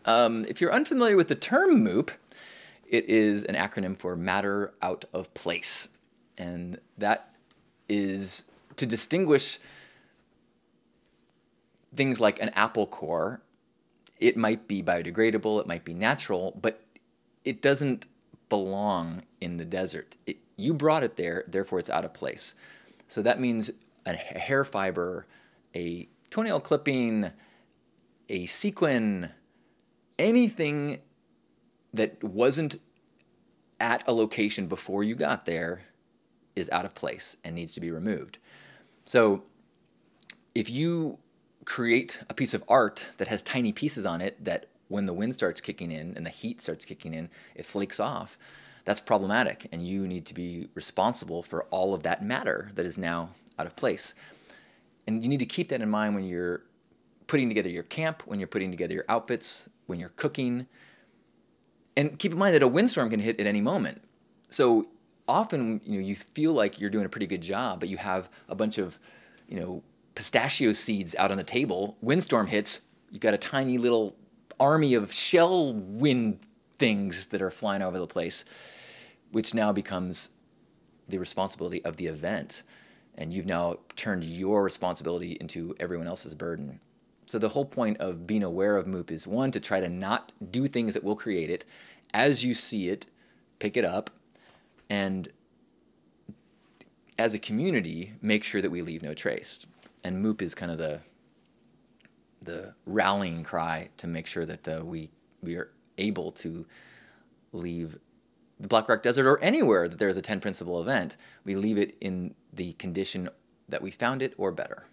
If you're unfamiliar with the term MOOP, it is an acronym for Matter Out of Place. And that is to distinguish things like an apple core. It might be biodegradable, it might be natural, but it doesn't belong in the desert. You brought it there, therefore it's out of place. So that means a hair fiber, a toenail clipping, a sequin, anything that wasn't at a location before you got there is out of place and needs to be removed. So if you create a piece of art that has tiny pieces on it that when the wind starts kicking in and the heat starts kicking in, it flakes off, that's problematic, and you need to be responsible for all of that matter that is now out of place. And you need to keep that in mind when you're putting together your camp, when you're putting together your outfits, when you're cooking. And keep in mind that a windstorm can hit at any moment. So often, you feel like you're doing a pretty good job, but you have a bunch of, pistachio seeds out on the table. Windstorm hits, you've got a tiny little army of shell wind things that are flying over the place, which now becomes the responsibility of the event. And you've now turned your responsibility into everyone else's burden. So the whole point of being aware of MOOP is, one, to try to not do things that will create it. As you see it, pick it up, and as a community, make sure that we leave no trace. And MOOP is kind of the rallying cry to make sure that we are able to leave the Black Rock Desert, or anywhere that there is a 10 principle event, we leave it in the condition that we found it or better.